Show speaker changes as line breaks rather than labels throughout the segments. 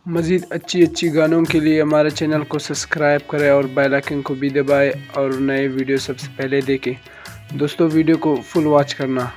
मज़ीद अच्छी अच्छी गानों के लिए हमारे चैनल को सब्सक्राइब करें और बेल आइकन को भी दबाएं और नए वीडियो सबसे पहले देखें। दोस्तों वीडियो को फुल वॉच करना।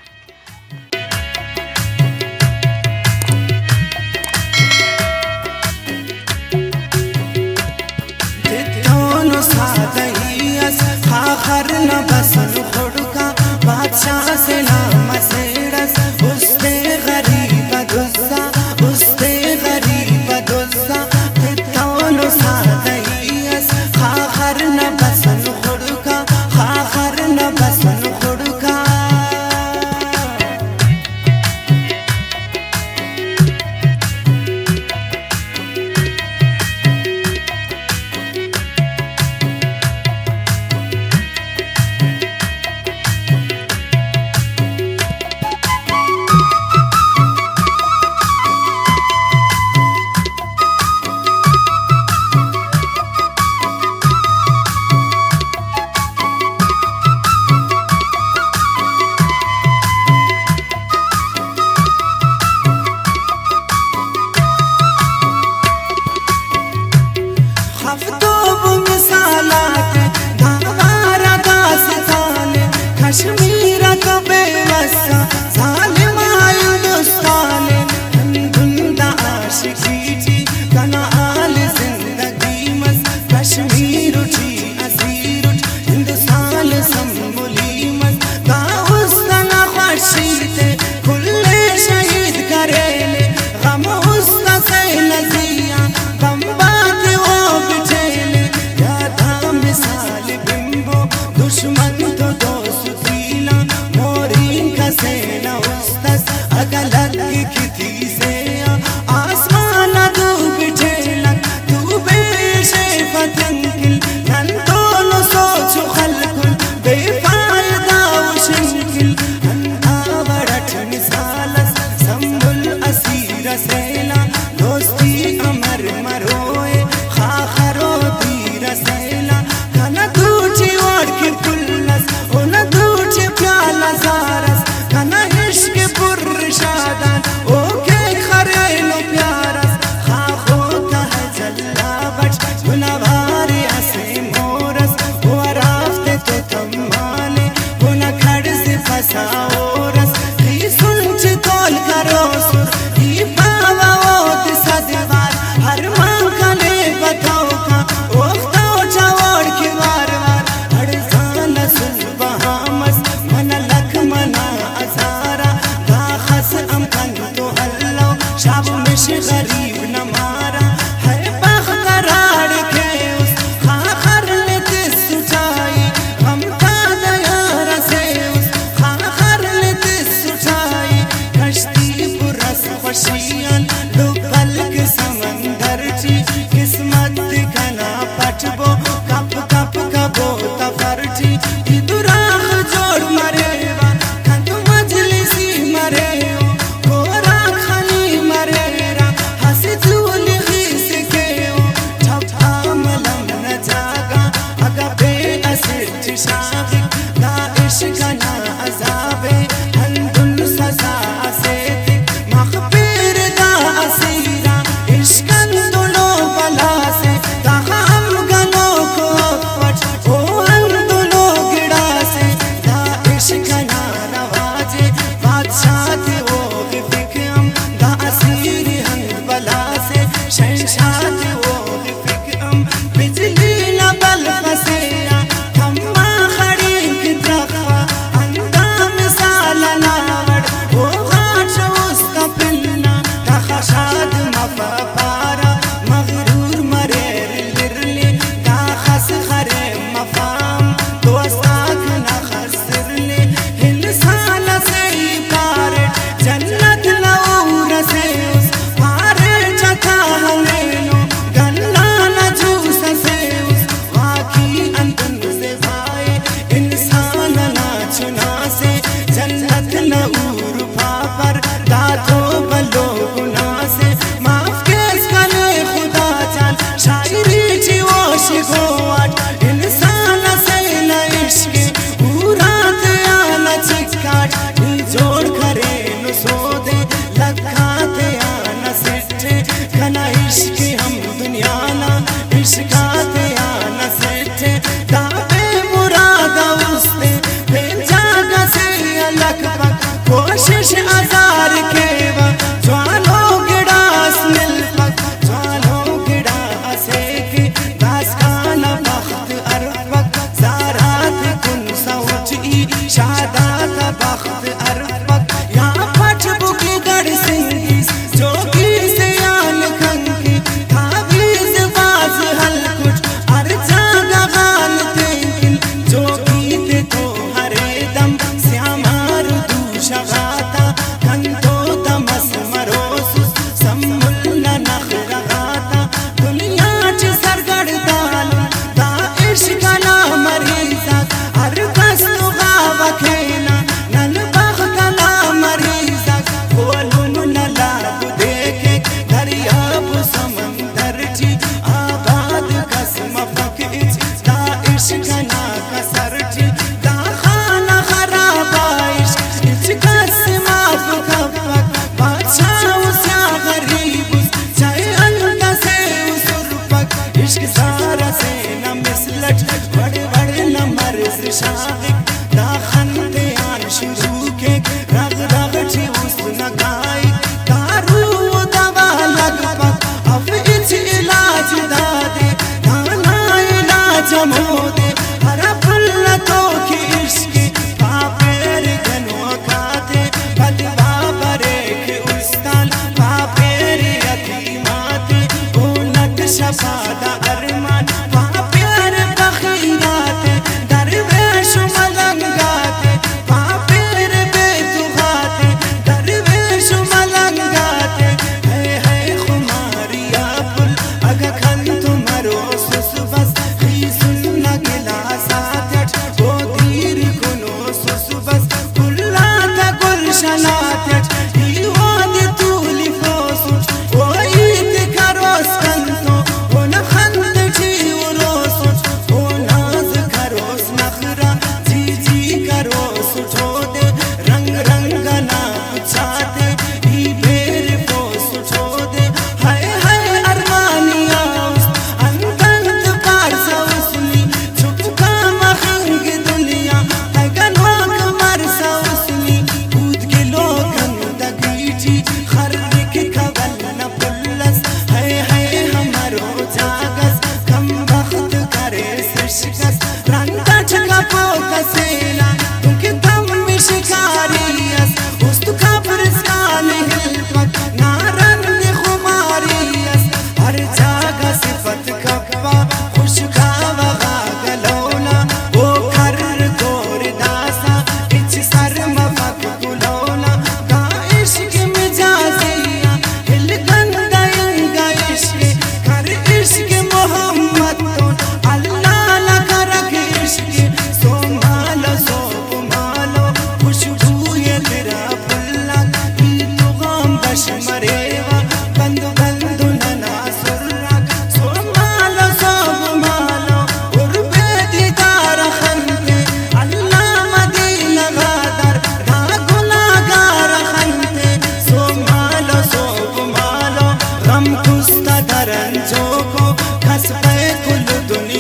जोड़ करे लखाते आना सिट घना इश्क शफादा अरमान वहाँ प्यार बखीराते दरवेश मलंगाते वहाँ प्यार बेतुगाते दरवेश मलंगाते है खुमारिया पुल अगा खन तुम्हारो सुसुबस ही सुनना गिलासा जट ओ धीर कुनो सुसुबस कुल्ला था गुलशना जट ही वाद तूली फोसुच ओ ईद करोस कंतो ओ नखंद जी उरोसुच ओ नाज करोस नखरा जी जी करोस उठोदे रंग रंगना पुछाते ही बेर फोस उठोदे हाय हाय अरमानिया अंतंत पारसा उसनी चुपका महंग दुनिया अगन वाक मरसा उसनी कूद के लोगन दगीची खर्द के कवल न पुल्लस है हमारो जागस कम वक्त करे शिकस रंगा चका पोका सेना तुमके दम में शिकारियस उस्तु खबर साल हिलपत नारन ने खुमारियस हर जागा सिफत कब्बा खुश खावा गलौना वो कर गोर दासा इच सर मफक गुलौना का इश्क मिजाजिया हिल गंदा इंगा इश्क कर इश्क मोहम्मद तो अल्लाह ला कर इश्क सो मालो खुशबू ये तेरा फुल्ला ई तो गम बश मरेवा बंदु बंदु नना सुर्रा सो मालो और बेदीदार खंते अल्लाह मदीना गादर धा गुनागार खंते सो मालो गम कुस्ता दरन जो को खस पे कुल दुनिया